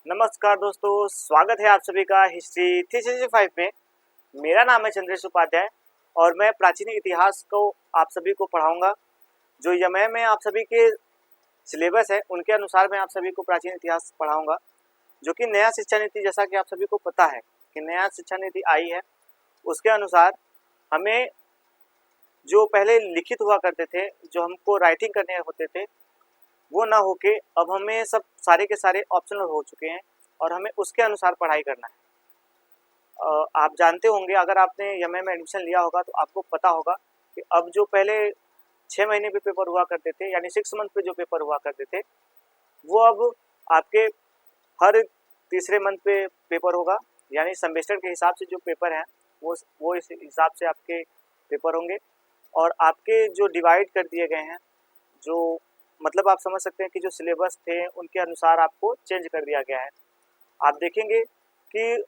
नमस्कार दोस्तों, स्वागत है आप सभी का हिस्ट्री 365 में। मेरा नाम है चंद्रेश उपाध्याय और मैं प्राचीन इतिहास को आप सभी को पढ़ाऊंगा। जो यमय में आप सभी के सिलेबस है उनके अनुसार मैं आप सभी को प्राचीन इतिहास पढ़ाऊंगा। जो कि नया शिक्षा नीति, जैसा कि आप सभी को पता है कि नया शिक्षा नीति आई है, उसके अनुसार हमें जो पहले लिखित हुआ करते थे, जो हमको राइटिंग करने होते थे, वो ना होके अब हमें सब सारे के सारे ऑप्शनल हो चुके हैं और हमें उसके अनुसार पढ़ाई करना है। आप जानते होंगे, अगर आपने एमए में एडमिशन लिया होगा तो आपको पता होगा कि अब जो पहले 6 महीने पे पेपर हुआ करते थे, यानी 6 मंथ पे जो पेपर हुआ करते थे, वो अब आपके हर तीसरे मंथ पे पेपर होगा। यानी सेमेस्टर के हिसाब से जो पेपर हैं वो इस हिसाब से आपके पेपर होंगे और आपके जो डिवाइड कर दिए गए हैं, जो मतलब आप समझ सकते हैं कि जो सिलेबस थे उनके अनुसार आपको चेंज कर दिया गया है। आप देखेंगे कि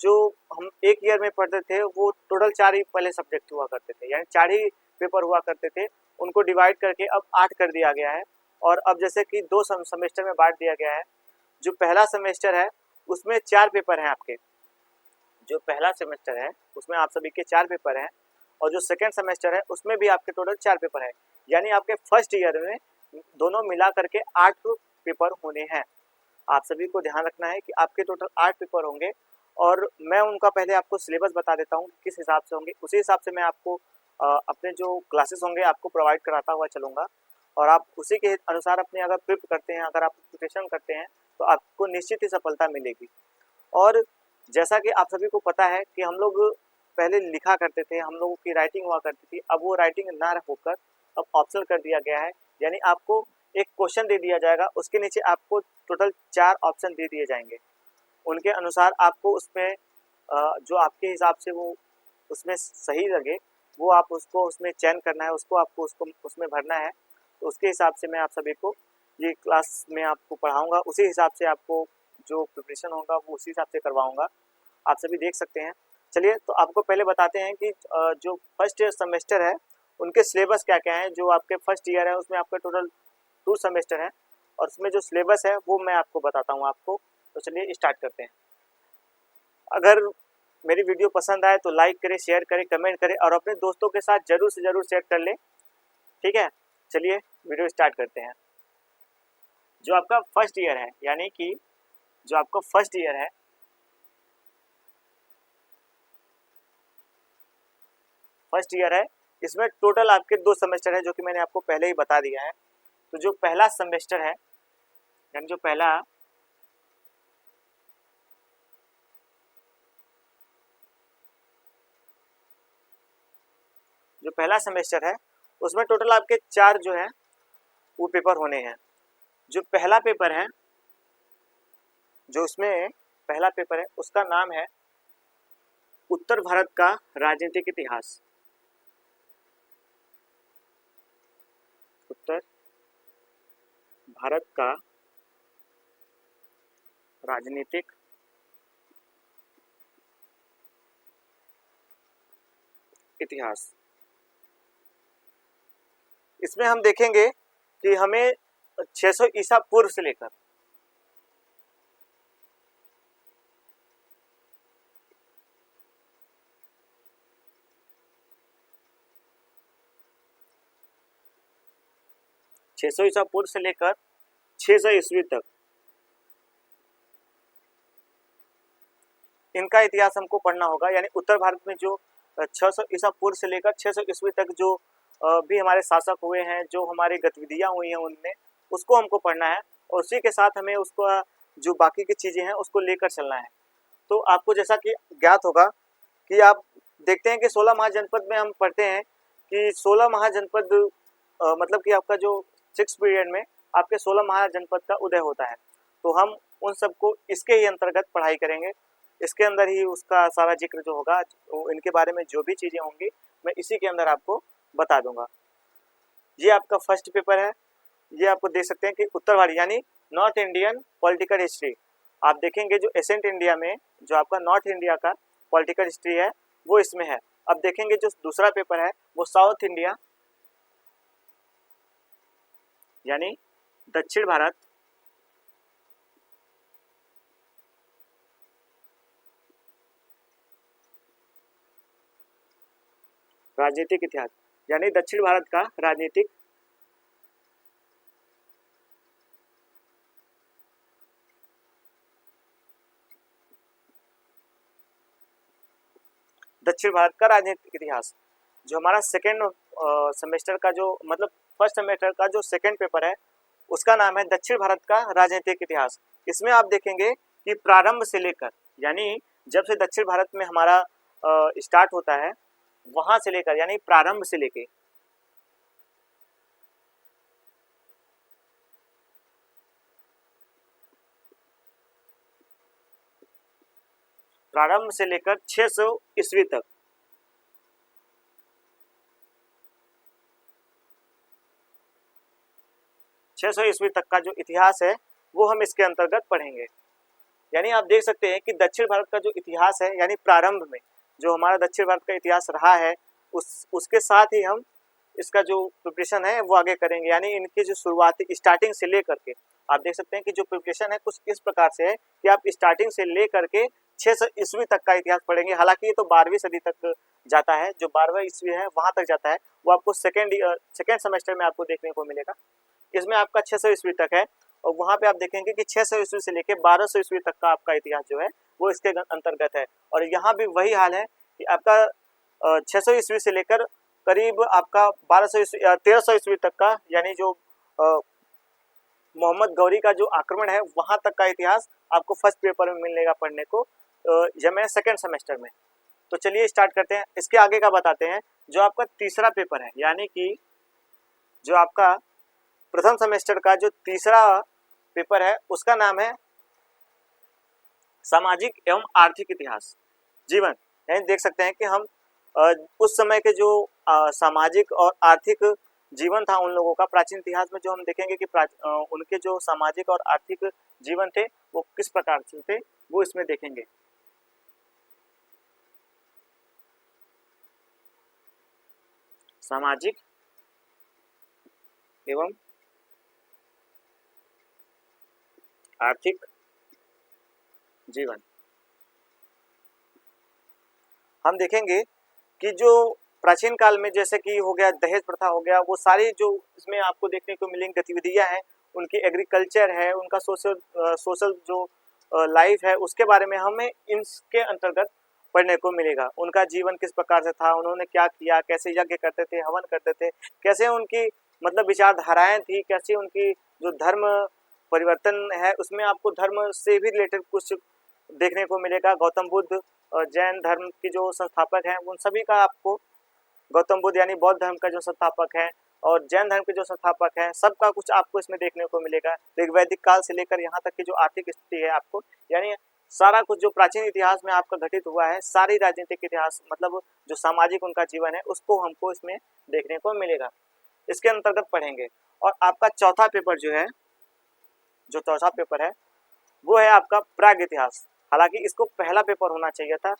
जो हम एक ईयर में पढ़ते थे वो टोटल 4 ही पहले सब्जेक्ट हुआ करते थे, यानी 4 ही पेपर हुआ करते थे। उनको डिवाइड करके अब 8 कर दिया गया है और अब जैसे कि 2 सेमेस्टर में बांट दिया गया है। जो पहला सेमेस्टर है उसमें 4 पेपर हैं आपके। जो पहला सेमेस्टर है उसमें आप सभी के 4 पेपर हैं और जो सेकेंड सेमेस्टर है उसमें भी आपके टोटल 4 पेपर है। यानी आपके फर्स्ट ईयर में दोनों मिला करके 8 पेपर होने हैं। आप सभी को ध्यान रखना है कि आपके टोटल 8 पेपर होंगे और मैं उनका पहले आपको सिलेबस बता देता हूँ किस हिसाब से होंगे। उसी हिसाब से मैं आपको अपने जो क्लासेस होंगे आपको प्रोवाइड कराता हुआ चलूँगा और आप उसी के अनुसार अपने अगर प्रिप करते हैं, अगर आप प्रिपरेशन करते हैं तो आपको निश्चित ही सफलता मिलेगी। और जैसा कि आप सभी को पता है कि हम लोग पहले लिखा करते थे, हम लोगों की राइटिंग हुआ करती थी, अब वो राइटिंग ना होकर अब ऑप्शनल कर दिया गया है। यानी आपको एक क्वेश्चन दे दिया जाएगा, उसके नीचे आपको टोटल 4 ऑप्शन दे दिए जाएंगे। उनके अनुसार आपको उसमें जो आपके हिसाब से वो उसमें सही लगे वो आप उसको उसमें चयन करना है, उसको उसमें भरना है। तो उसके हिसाब से मैं आप सभी को ये क्लास में आपको पढ़ाऊँगा, उसी हिसाब से आपको जो प्रिपरेशन होगा वो उसी हिसाब से करवाऊँगा। आप सभी देख सकते हैं। चलिए तो आपको पहले बताते हैं कि जो फर्स्ट सेमेस्टर है उनके सिलेबस क्या-क्या हैं। जो आपके फर्स्ट ईयर है उसमें आपका टोटल 2 सेमेस्टर हैं और उसमें जो सिलेबस है वो मैं आपको बताता हूँ आपको। तो चलिए स्टार्ट करते हैं। अगर मेरी वीडियो पसंद आए तो लाइक करें, शेयर करें, कमेंट करें और अपने दोस्तों के साथ जरूर से जरूर शेयर कर लें। ठीक है, चलिए वीडियो स्टार्ट करते हैं। जो आपका फर्स्ट ईयर है, यानी कि जो आपका फर्स्ट ईयर है, इसमें टोटल आपके 2 सेमेस्टर है जो कि मैंने आपको पहले ही बता दिया है। तो जो पहला सेमेस्टर है, यानी जो पहला सेमेस्टर है उसमें टोटल आपके 4 जो है वो पेपर होने हैं। जो पहला पेपर है, जो उसमें पहला पेपर है उसका नाम है उत्तर भारत का राजनीतिक इतिहास। उत्तर भारत का राजनीतिक इतिहास। इसमें हम देखेंगे कि हमें 600 ईसा पूर्व से लेकर 600 ईसा पूर्व से लेकर 600 ईस्वी तक इनका इतिहास हमको पढ़ना होगा। यानी उत्तर भारत में जो 600 ईसा पूर्व से लेकर 600 ईस्वी तक जो भी हमारे शासक हुए हैं, जो हमारी गतिविधियां हुई हैं उनमें, उसको हमको पढ़ना है और उसी के साथ हमें उसको जो बाकी की चीज़ें हैं उसको लेकर चलना है। तो आपको जैसा कि ज्ञात होगा कि आप देखते हैं कि 16 महाजनपद में हम पढ़ते हैं कि 16 महाजनपद मतलब कि आपका जो 6 पीरियड में आपके 16 महाजनपद का उदय होता है। तो हम उन सबको इसके ही अंतर्गत पढ़ाई करेंगे। इसके अंदर ही उसका सारा जिक्र जो होगा, इनके बारे में जो भी चीज़ें होंगी मैं इसी के अंदर आपको बता दूंगा। ये आपका फर्स्ट पेपर है। ये आपको देख सकते हैं कि उत्तर भारत यानी नॉर्थ इंडियन पॉलिटिकल हिस्ट्री। आप देखेंगे जो एसेंट इंडिया में जो आपका नॉर्थ इंडिया का पॉलिटिकल हिस्ट्री है वो इसमें है। अब देखेंगे जो दूसरा पेपर है वो साउथ इंडिया यानी दक्षिण भारत राजनीतिक इतिहास यानी दक्षिण भारत का राजनीतिक दक्षिण भारत का राजनीतिक इतिहास। जो हमारा सेकेंड सेमेस्टर का जो मतलब फर्स्ट सेमेस्टर का जो सेकेंड पेपर है उसका नाम है दक्षिण भारत का राजनीतिक इतिहास। इसमें आप देखेंगे कि प्रारंभ से लेकर यानी जब से दक्षिण भारत में हमारा स्टार्ट होता है वहां से लेकर यानी प्रारंभ से लेकर प्रारंभ से लेकर 600 ईस्वी तक 600 ईस्वी तक का जो इतिहास है वो हम इसके अंतर्गत पढ़ेंगे। यानी आप देख सकते हैं कि दक्षिण भारत का जो इतिहास है यानी प्रारंभ में जो हमारा दक्षिण भारत का इतिहास रहा है उसके साथ ही हम इसका जो प्रिपरेशन है वो आगे करेंगे। यानी इनकी जो शुरुआती स्टार्टिंग से लेकर के आप देख सकते हैं कि जो प्रिपरेशन है कुछ इस प्रकार से है कि आप स्टार्टिंग से लेकर के 600 ईस्वी तक का इतिहास पढ़ेंगे। हालांकि ये तो 12वीं सदी तक जाता है, जो 12वां ईस्वी है वहां तक जाता है, वो आपको सेकेंड सेमेस्टर में आपको देखने को मिलेगा। इसमें आपका 600 ईस्वी तक है और वहां पे आप देखेंगे कि 600 ईस्वी से लेकर 1200 ईस्वी तक का आपका इतिहास जो है वो इसके अंतर्गत है। और यहाँ भी वही हाल है कि आपका 600 ईस्वी से लेकर करीब आपका 1300 ईस्वी तक का यानी जो मोहम्मद गौरी का जो आक्रमण है वहां तक का इतिहास आपको फर्स्ट पेपर में मिलेगा पढ़ने को, जब मैं सेकेंड सेमेस्टर में। तो चलिए स्टार्ट करते हैं। इसके आगे का बताते हैं। जो आपका तीसरा पेपर है यानी कि जो आपका प्रथम सेमेस्टर का जो तीसरा पेपर है उसका नाम है सामाजिक एवं आर्थिक इतिहास जीवन। यानी देख सकते हैं कि हम उस समय के जो सामाजिक और आर्थिक जीवन था उन लोगों का प्राचीन इतिहास में, जो हम देखेंगे कि उनके जो सामाजिक और आर्थिक जीवन थे वो किस प्रकार से थे वो इसमें देखेंगे। सामाजिक एवं आर्थिक जीवन हम देखेंगे कि जो प्राचीन काल में जैसे कि हो गया दहेज प्रथा हो गया, वो सारी जो इसमें आपको देखने को मिलेंगी गतिविधियां हैं, उनकी एग्रीकल्चर है, उनका सोशल जो लाइफ है उसके बारे में हमें इनके अंतर्गत पढ़ने को मिलेगा। उनका जीवन किस प्रकार से था, उन्होंने क्या किया, कैसे यज्ञ करते थे, हवन करते थे, कैसे उनकी मतलब विचारधाराएं थी, कैसे उनकी जो धर्म परिवर्तन है उसमें आपको धर्म से भी रिलेटेड कुछ देखने को मिलेगा। गौतम बुद्ध जैन धर्म की जो संस्थापक हैं उन सभी का आपको, गौतम बुद्ध यानी बौद्ध धर्म का जो संस्थापक है और जैन धर्म के जो संस्थापक हैं सबका कुछ आपको इसमें देखने को मिलेगा। वैदिक काल से लेकर यहाँ तक की जो आर्थिक स्थिति है आपको, यानी सारा कुछ जो प्राचीन इतिहास में आपका घटित हुआ है, सारी राजनीतिक इतिहास मतलब जो सामाजिक उनका जीवन है उसको हमको इसमें देखने को मिलेगा, इसके अंतर्गत पढ़ेंगे। और आपका चौथा पेपर जो है, जो चौथा पेपर है वो है आपका प्राग इतिहास। हालांकि इसको पहला पेपर होना चाहिए था,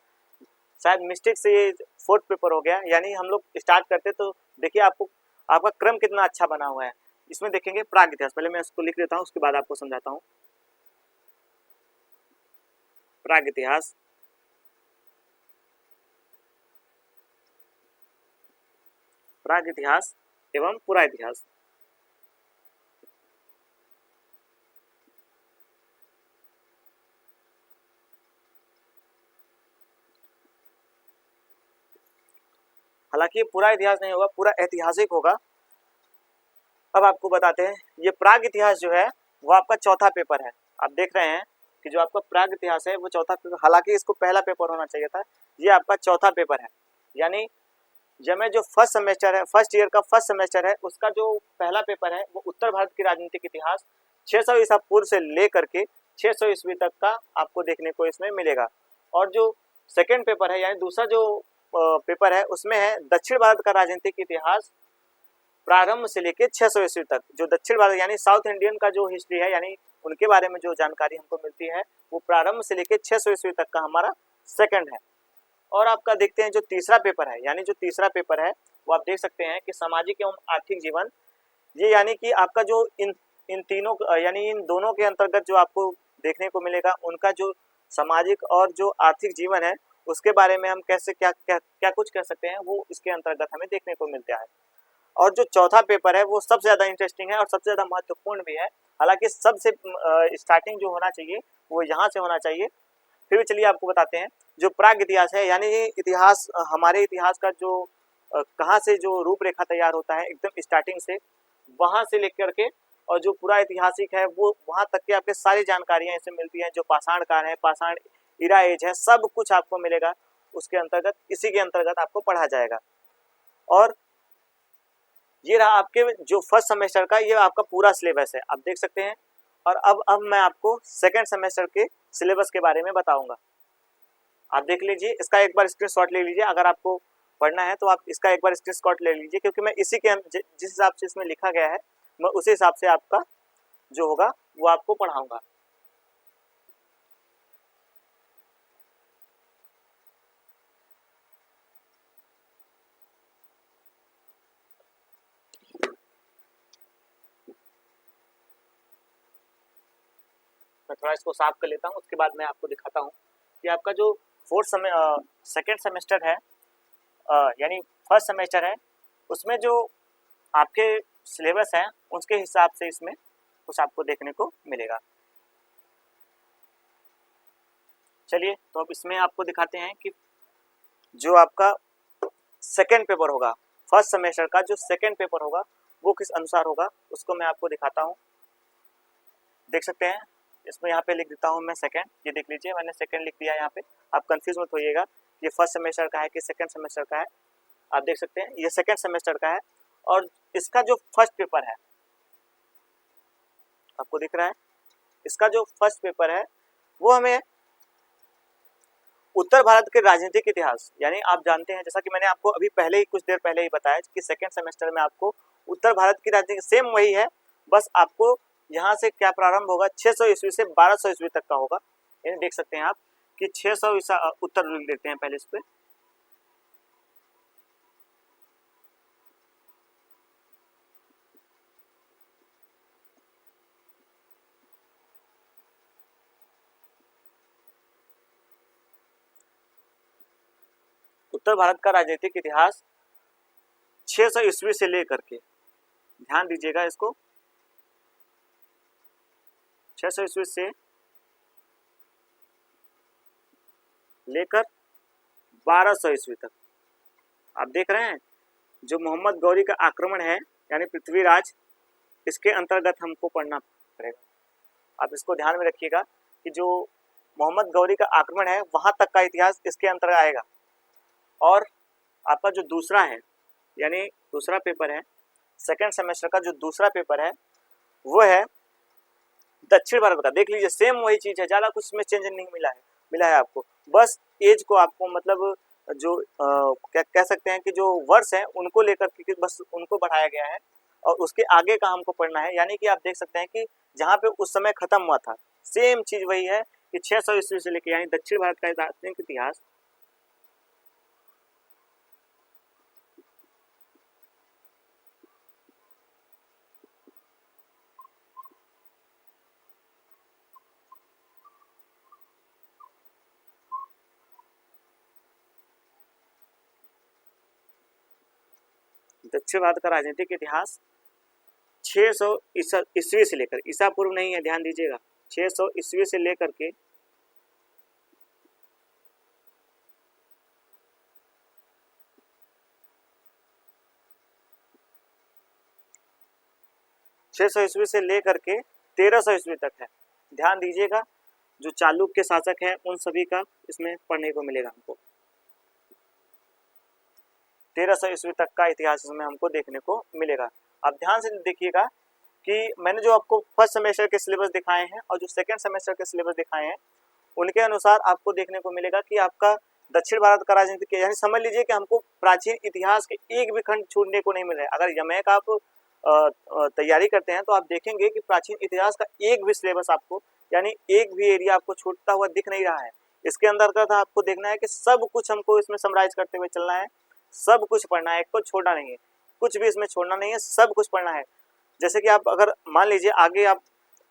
शायद मिस्टेक से ये फोर्थ पेपर हो गया। यानी हम लोग स्टार्ट करते तो देखिए आपको आपका क्रम कितना अच्छा बना हुआ है। इसमें देखेंगे प्राग इतिहास, पहले मैं इसको लिख लेता हूँ उसके बाद आपको समझाता हूँ। प्राग इतिहास, प्राग इतिहास एवं पुरा इतिहास। हालांकि ये पूरा इतिहास नहीं होगा, पूरा ऐतिहासिक होगा। अब आपको बताते हैं, ये प्राग इतिहास जो है वो आपका चौथा पेपर है। आप देख रहे हैं कि जो आपका प्राग इतिहास है वो चौथा पेपर, हालांकि इसको पहला पेपर होना चाहिए था, ये आपका चौथा पेपर है। यानी जब मैं जो फर्स्ट सेमेस्टर है, फर्स्ट ईयर का फर्स्ट सेमेस्टर है, उसका जो पहला पेपर है वो उत्तर भारत की राजनीतिक इतिहास 600 ईसा पूर्व से लेकर के 600 ईस्वी तक का आपको देखने को इसमें मिलेगा। और जो सेकेंड पेपर है यानी दूसरा जो पेपर है उसमें है दक्षिण भारत का राजनीतिक इतिहास प्रारंभ से लेकर 600 ईस्वी तक। जो दक्षिण भारत यानी साउथ इंडियन का जो हिस्ट्री है, यानी उनके बारे में जो जानकारी हमको मिलती है वो प्रारंभ से लेकर 600 ईस्वी तक का हमारा सेकंड है। और आपका देखते हैं जो तीसरा पेपर है, यानी जो तीसरा पेपर है वो आप देख सकते हैं कि सामाजिक एवं आर्थिक जीवन। ये यानी कि आपका जो इन तीनों यानी इन दोनों के अंतर्गत जो आपको देखने को मिलेगा, उनका जो सामाजिक और जो आर्थिक जीवन है उसके बारे में हम कैसे क्या क्या क्या कुछ कह सकते हैं, वो इसके अंतर्गत हमें देखने को मिलता है। और जो चौथा पेपर है वो सबसे ज़्यादा इंटरेस्टिंग है और सबसे ज़्यादा महत्वपूर्ण भी है। हालांकि सबसे स्टार्टिंग जो होना चाहिए वो यहाँ से होना चाहिए। फिर भी चलिए आपको बताते हैं, जो प्राग इतिहास है यानी इतिहास, हमारे इतिहास का जो कहाँ से जो रूपरेखा तैयार होता है एकदम स्टार्टिंग से, वहाँ से लेकर के और जो पूरा ऐतिहासिक है वो वहाँ तक की आपके सारी जानकारियाँ इससे मिलती हैं। जो पाषाण काल है, पाषाण इरा एज है, सब कुछ आपको मिलेगा उसके अंतर्गत, इसी के अंतर्गत आपको पढ़ा जाएगा। और ये रहा आपके जो फर्स्ट सेमेस्टर का, ये आपका पूरा सिलेबस है, आप देख सकते हैं। और अब मैं आपको सेकंड सेमेस्टर के सिलेबस के बारे में बताऊंगा। आप देख लीजिए, इसका एक बार स्क्रीनशॉट ले लीजिए। अगर आपको पढ़ना है तो आप इसका एक बार स्क्रीनशॉट ले लीजिए, क्योंकि मैं इसी के जिस हिसाब से इसमें लिखा गया है मैं उसी हिसाब से आपका जो होगा वो आपको पढ़ाऊंगा। मैं थोड़ा इसको साफ कर लेता हूँ, उसके बाद मैं आपको दिखाता हूँ कि आपका जो सेकेंड सेमेस्टर है यानी फर्स्ट सेमेस्टर है, उसमें जो आपके सिलेबस है उसके हिसाब से इसमें कुछ आपको देखने को मिलेगा। चलिए तो अब इसमें आपको दिखाते हैं कि जो आपका सेकेंड पेपर होगा, फर्स्ट सेमेस्टर का जो सेकेंड पेपर होगा वो किस अनुसार होगा उसको मैं आपको दिखाता हूँ। देख सकते हैं इसमें, यहाँ पे लिख देता हूँ मैं सेकेंड, ये देख लीजिए मैंने सेकेंड लिख दिया यहाँ पे। आप कंफ्यूज मत होइएगा ये फर्स्ट सेमेस्टर का है कि सेकेंड सेमेस्टर का है। आप देख सकते हैं ये सेकेंड सेमेस्टर का है। और इसका जो फर्स्ट पेपर है आपको दिख रहा है, इसका जो फर्स्ट पेपर है वो हमें उत्तर भारत के राजनीतिक इतिहास, यानी आप जानते हैं जैसा कि मैंने आपको अभी पहले ही कुछ देर पहले ही बताया कि सेकेंड सेमेस्टर में आपको उत्तर भारत की राजनीति सेम वही है, बस आपको यहाँ से क्या प्रारंभ होगा 600 ईस्वी से 1200 ईस्वी तक का होगा। यानी देख सकते हैं आप कि 600 ईसा उत्तर लिख देते हैं पहले इस पे। उत्तर भारत का राजनीतिक इतिहास 600 ईस्वी से लेकर के, ध्यान दीजिएगा इसको, 600 ईस्वी से लेकर 1200 ईस्वी तक। आप देख रहे हैं जो मोहम्मद गौरी का आक्रमण है यानी पृथ्वीराज, इसके अंतर्गत हमको पढ़ना पड़ेगा। आप इसको ध्यान में रखिएगा कि जो मोहम्मद गौरी का आक्रमण है वहां तक का इतिहास इसके अंतर्गत आएगा। और आपका जो दूसरा है यानी दूसरा पेपर है, सेकेंड सेमेस्टर का जो दूसरा पेपर है वो है दक्षिण भारत का। देख लीजिए सेम वही चीज है, ज़्यादा कुछ में चेंज नहीं मिला है आपको, बस एज को आपको मतलब जो क्या कह सकते हैं कि जो वर्ष है उनको लेकर के बस उनको बढ़ाया गया है और उसके आगे का हमको पढ़ना है। यानी कि आप देख सकते हैं कि जहाँ पे उस समय खत्म हुआ था सेम चीज वही है कि 600 ईस्वी से लेकर, यानी दक्षिण भारत का राजनीतिक इतिहास दक्षिण भारत का राजनीतिक इतिहास 600 ईस्वी से लेकर, ईसा पूर्व नहीं है, ध्यान दीजिएगा, 600 ईस्वी से लेकर के 600 ईस्वी से लेकर के 1300 ईस्वी तक है। ध्यान दीजिएगा जो चालुक्य शासक है उन सभी का इसमें पढ़ने को मिलेगा हमको। 1300 ईस्वी तक का इतिहास इसमें हमको देखने को मिलेगा। आप ध्यान से देखिएगा कि मैंने जो आपको फर्स्ट सेमेस्टर के सिलेबस दिखाए हैं और जो सेकंड सेमेस्टर के सिलेबस दिखाए हैं उनके अनुसार आपको देखने को मिलेगा कि आपका दक्षिण भारत का राजनीतिक, यानी समझ लीजिए कि हमको प्राचीन इतिहास के एक भी खंड छूटने को नहीं मिल रहा है। अगर यमए का आप तैयारी करते हैं तो आप देखेंगे कि प्राचीन इतिहास का एक भी सिलेबस आपको, यानी एक भी एरिया आपको छूटता हुआ दिख नहीं रहा है। इसके अंतर्गत आपको देखना है कि सब कुछ हमको इसमें समराइज करते हुए चलना है, सब कुछ पढ़ना है, एक को छोड़ना नहीं है, कुछ भी इसमें छोड़ना नहीं है, सब कुछ पढ़ना है। जैसे कि आप अगर मान लीजिए आगे आप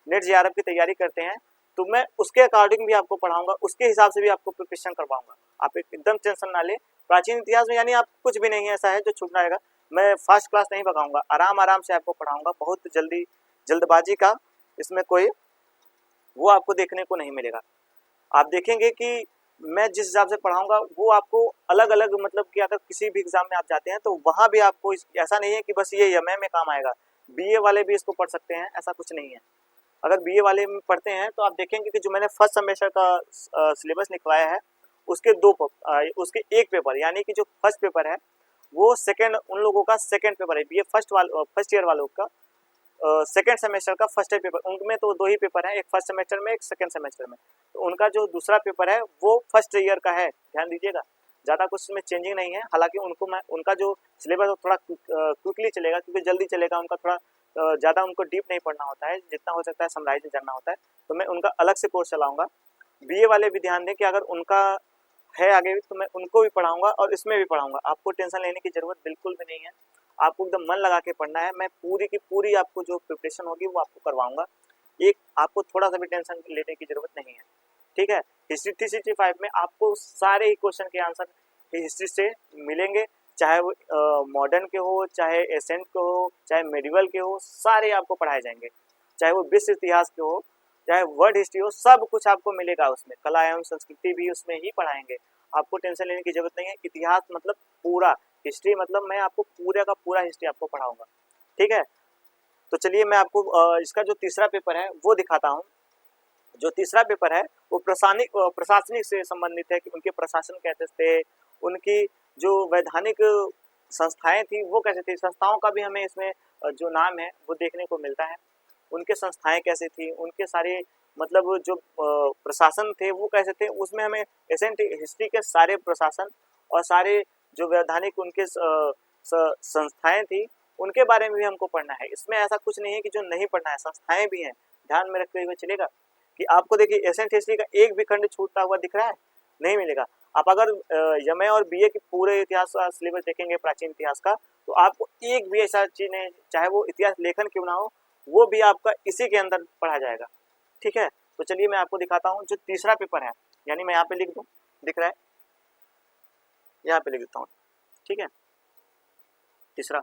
नेट जेआरएफ की तैयारी करते हैं तो मैं उसके अकॉर्डिंग भी आपको पढ़ाऊंगा, उसके हिसाब से भी आपको प्रिपरेशन करवाऊंगा। आप एकदम टेंशन ना ले। प्राचीन इतिहास में यानी आप कुछ भी नहीं है ऐसा है जो छूटना रहेगा। मैं फर्स्ट क्लास नहीं भगाऊंगा, आराम आराम से आपको पढ़ाऊंगा, बहुत जल्दी जल्दबाजी का इसमें कोई वो आपको देखने को नहीं मिलेगा। आप देखेंगे कि मैं जिस हिसाब से पढ़ाऊंगा वो आपको अलग अलग, मतलब कि अगर किसी भी एग्जाम में आप जाते हैं तो वहां भी आपको ऐसा नहीं है कि बस ये एमए में काम आएगा, बीए वाले भी इसको पढ़ सकते हैं, ऐसा कुछ नहीं है। अगर बीए वाले में पढ़ते हैं तो आप देखेंगे कि जो मैंने फर्स्ट सेमेस्टर का सिलेबस निकलवाया है उसके उसके एक पेपर, यानी कि जो फर्स्ट पेपर है वो सेकंड, उन लोगों का सेकंड पेपर है, बीए फर्स्ट ईयर वालों का सेकेंड सेमेस्टर का फर्स्ट ईयर पेपर। उनमें तो दो ही पेपर है, एक फर्स्ट सेमेस्टर में, एक सेकेंड सेमेस्टर में। तो उनका जो दूसरा पेपर है वो फर्स्ट ईयर का है, ध्यान दीजिएगा। ज़्यादा कुछ इसमें चेंजिंग नहीं है। हालांकि उनका जो सिलेबस है थोड़ा क्विकली चलेगा, क्योंकि जल्दी चलेगा। उनका थोड़ा ज़्यादा उनको डीप नहीं पढ़ना होता है, जितना हो सकता है समराइज में जानना होता है। तो मैं उनका अलग से कोर्स चलाऊँगा। बीए वाले भी ध्यान दें कि अगर उनका है आगे भी तो मैं उनको भी पढ़ाऊँगा और इसमें भी पढ़ाऊँगा। आपको टेंशन लेने की ज़रूरत बिल्कुल भी नहीं है। आपको एकदम मन लगा के पढ़ना है। मैं पूरी की पूरी आपको जो प्रिपरेशन होगी वो आपको करवाऊंगा। एक आपको थोड़ा सा भी टेंशन लेने की जरूरत नहीं है, ठीक है। हिस्ट्री 365 में आपको सारे ही क्वेश्चन के आंसर हिस्ट्री से मिलेंगे, चाहे वो मॉडर्न के हो, चाहे एसेंट के हो, चाहे मेडिवल के हो, सारे आपको पढ़ाए जाएंगे। चाहे वो विश्व इतिहास के हो, चाहे वर्ल्ड हिस्ट्री हो, सब कुछ आपको मिलेगा उसमें। कला एवं संस्कृति भी उसमें ही पढ़ाएंगे। आपको टेंशन लेने की जरूरत नहीं है। इतिहास मतलब पूरा, हिस्ट्री मतलब मैं आपको पूरा का पूरा हिस्ट्री आपको पढ़ाऊंगा, ठीक है। तो चलिए मैं आपको इसका जो तीसरा पेपर है वो दिखाता हूँ। जो तीसरा पेपर है वो प्रशासनिक से संबंधित है कि उनके प्रशासन कैसे थे, उनकी जो वैधानिक संस्थाएं थी वो कैसे थी। संस्थाओं का भी हमें इसमें जो नाम है वो देखने को मिलता है। उनके संस्थाएं कैसे थी, उनके सारे मतलब जो प्रशासन थे वो कैसे थे, उसमें हमें एसेंट हिस्ट्री के सारे प्रशासन और सारे जो वैधानिक उनके संस्थाएं थी उनके बारे में भी हमको पढ़ना है। इसमें ऐसा कुछ नहीं है कि जो नहीं पढ़ना है, संस्थाएं भी हैं, ध्यान में रखते हुए चलेगा। कि आपको देखिए एसेंट हिस्ट्री का एक भी खंड छूटता हुआ दिख रहा है, नहीं मिलेगा। आप अगर एमए और बीए के पूरे इतिहास का सिलेबस देखेंगे प्राचीन इतिहास का, तो आपको एक भी ऐसा चीज नहीं, चाहे वो इतिहास लेखन क्यों ना हो, वो भी आपका इसी के अंदर पढ़ा जाएगा, ठीक है। तो चलिए मैं आपको दिखाता हूँ जो तीसरा पेपर है, यानी मैं यहाँ पे लिख दूँ, दिख रहा है, यहाँ पे लिख देता हूँ, ठीक है। तीसरा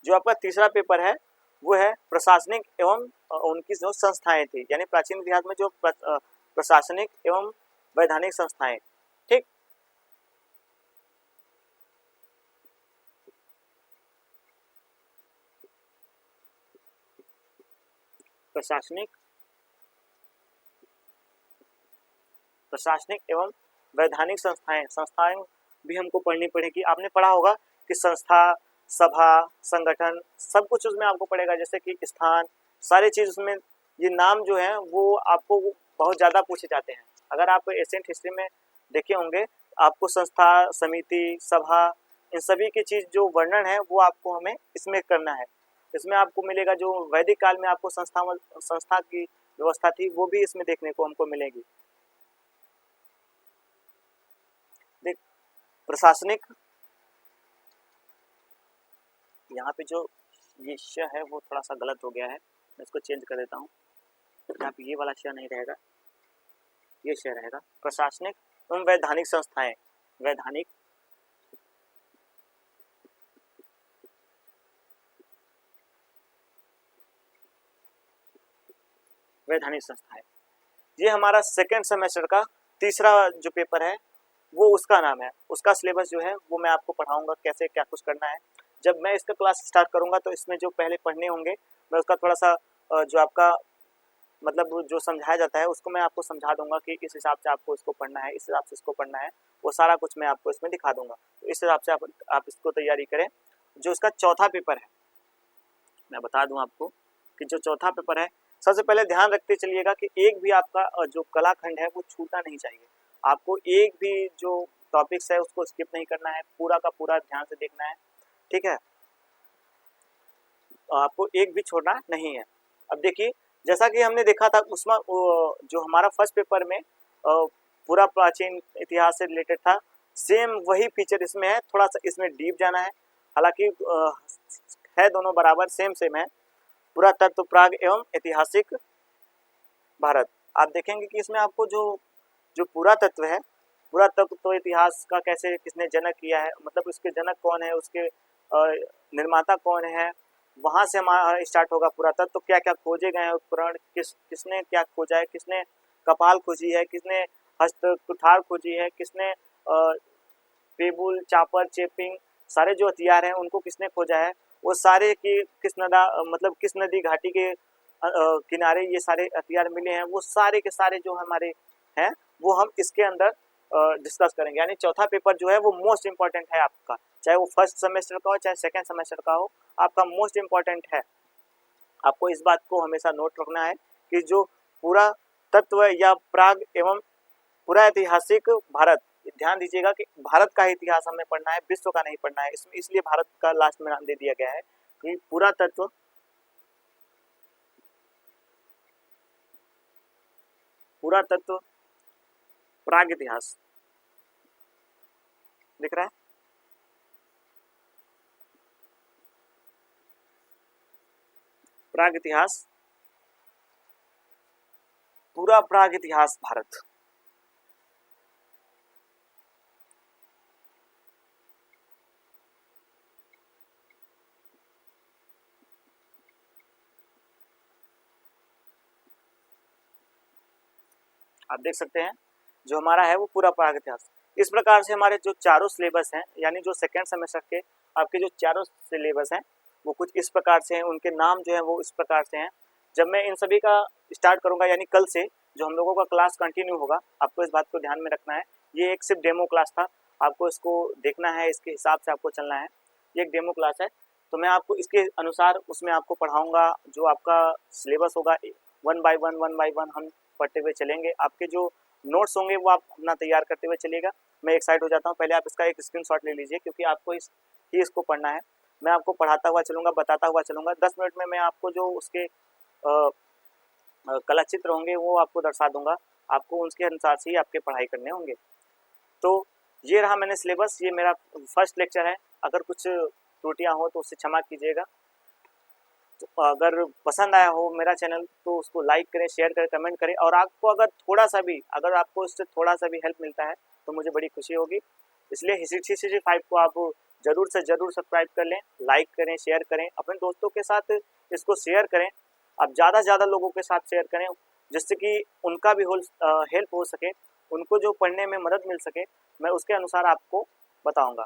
जो आपका तीसरा पेपर है वो है प्रशासनिक एवं उनकी जो संस्थाएं थी, यानी प्राचीन इतिहास में जो प्रशासनिक एवं वैधानिक संस्थाएं, ठीक। प्रशासनिक एवं वैधानिक संस्थाएं भी हमको पढ़नी पड़ेगी। आपने पढ़ा होगा कि संस्था, सभा, संगठन, सब कुछ उसमें आपको पड़ेगा, जैसे कि स्थान, सारी चीज उसमें। ये नाम जो है वो आपको बहुत ज़्यादा पूछे जाते हैं। अगर आप एशियंट हिस्ट्री में देखे होंगे, आपको संस्था, समिति, सभा, इन सभी की चीज़ जो वर्णन है वो आपको हमें इसमें करना है। इसमें आपको मिलेगा जो वैदिक काल में आपको संस्था की व्यवस्था थी वो भी इसमें देखने को हमको मिलेगी। देख, प्रशासनिक, यहाँ पे जो ये श है वो थोड़ा सा गलत हो गया है, मैं इसको चेंज कर देता हूँ। यहाँ पे ये वाला श नहीं रहेगा, ये श रहेगा। प्रशासनिक एवं वैधानिक संस्थाएं, वैधानिक वैधानिक संस्थाएं, ये हमारा सेकेंड सेमेस्टर का तीसरा जो पेपर है वो उसका नाम है। उसका सिलेबस जो है वो मैं आपको पढ़ाऊंगा कैसे क्या कुछ करना है। जब मैं इसका क्लास स्टार्ट करूंगा तो इसमें जो पहले पढ़ने होंगे मैं उसका थोड़ा सा जो आपका मतलब जो समझाया जाता है उसको मैं आपको समझा दूंगा कि इस हिसाब से आपको इसको पढ़ना है, इस हिसाब से इसको पढ़ना है, वो सारा कुछ मैं आपको इसमें दिखा दूंगा। तो इस हिसाब से आप इसको तैयारी करें। जो इसका चौथा पेपर है मैं बता दूं आपको कि जो चौथा पेपर है, सबसे पहले ध्यान रखते चलिएगा कि एक भी आपका जो कलाखंड है वो छूटना नहीं चाहिए। आपको एक भी जो टॉपिक्स है उसको स्किप नहीं करना है, पूरा का पूरा ध्यान से देखना है, ठीक है। आपको एक भी छोड़ना नहीं है। अब देखिए जैसा कि हमने देखा था उसमें जो हमारा फर्स्ट पेपर में पूरा प्राचीन इतिहास से रिलेटेड था, सेम वही फीचर इसमें है। थोड़ा सा इसमें डीप जाना है, हालांकि है दोनों बराबर सेम है। पुरातत्व, प्राग एवं ऐतिहासिक भारत। आप देखेंगे कि इसमें आपको जो जो पुरातत्व है, पुरातत्व तो इतिहास का कैसे किसने जनक किया है, मतलब उसके जनक कौन है, उसके निर्माता कौन है, वहाँ से हमारा स्टार्ट होगा पुरातत्व। तो क्या क्या खोजे गए हैं उपकरण, किसने क्या खोजा है, किसने कपाल खोजी है, किसने हस्त कुठार खोजी है, किसने पेबुल चापर चेपिंग सारे जो हथियार हैं उनको किसने खोजा है, वो सारे की किस नदा मतलब किस नदी घाटी के किनारे ये सारे हथियार मिले हैं, वो सारे के सारे जो हमारे हैं वो हम इसके अंदर डिस्कस करेंगे। यानी चौथा पेपर जो है वो मोस्ट इंपॉर्टेंट है आपका, चाहे वो फर्स्ट सेमेस्टर का हो चाहे सेकेंड सेमेस्टर का हो, आपका मोस्ट इंपॉर्टेंट है। आपको इस बात को हमेशा नोट रखना है कि जो पूरा तत्व या प्राग एवं पूरा ऐतिहासिक भारत, ध्यान दीजिएगा कि भारत का इतिहास हमें पढ़ना है, विश्व का नहीं पढ़ना है। इसमें इसलिए भारत का लास्ट में नाम दे दिया गया है कि पूरा तत्व प्राग इतिहास दिख रहा है। प्राग इतिहास, पूरा प्राग इतिहास भारत। आप देख सकते हैं जो हमारा है वो पूरा प्राग इतिहास। इस प्रकार से हमारे जो चारों सिलेबस हैं, यानी जो सेकेंड सेमेस्टर के आपके जो चारों सिलेबस हैं वो कुछ इस प्रकार से हैं, उनके नाम जो है वो इस प्रकार से हैं। जब मैं इन सभी का स्टार्ट करूंगा, यानी कल से जो हम लोगों का क्लास कंटिन्यू होगा, आपको इस बात को ध्यान में रखना है। ये एक सिर्फ डेमो क्लास था, आपको इसको देखना है, इसके हिसाब से आपको चलना है। ये एक डेमो क्लास है, तो मैं आपको इसके अनुसार उसमें आपको पढ़ाऊँगा। जो आपका सिलेबस होगा वन बाय वन हम पढ़ते हुए चलेंगे। आपके जो नोट्स होंगे वो आप अपना तैयार करते हुए चलिएगा। मैं एक साइड हो जाता हूँ, पहले आप इसका एक स्क्रीनशॉट ले लीजिए, क्योंकि आपको इसको पढ़ना है। मैं आपको पढ़ाता हुआ चलूँगा, बताता हुआ चलूँगा। 10 मिनट में मैं आपको जो उसके कला चित्र होंगे वो आपको दर्शा दूंगा, आपको उसके अनुसार से ही आपके पढ़ाई करने होंगे। तो ये रहा मैंने सिलेबस, ये मेरा फर्स्ट लेक्चर है। अगर कुछ त्रुटियाँ हो तो उससे क्षमा कीजिएगा। तो अगर पसंद आया हो मेरा चैनल तो उसको लाइक करें, शेयर करें, कमेंट करें, और आपको अगर आपको इससे थोड़ा सा भी हेल्प मिलता है तो मुझे बड़ी खुशी होगी। इसलिए हिस्ट्री 5 को आप ज़रूर से ज़रूर सब्सक्राइब कर लें, लाइक करें, शेयर करें, अपने दोस्तों के साथ इसको शेयर करें। आप ज़्यादा से ज़्यादा लोगों के साथ शेयर करें, जिससे कि उनका भी हेल्प हो सके, उनको जो पढ़ने में मदद मिल सके, मैं उसके अनुसार आपको बताऊँगा।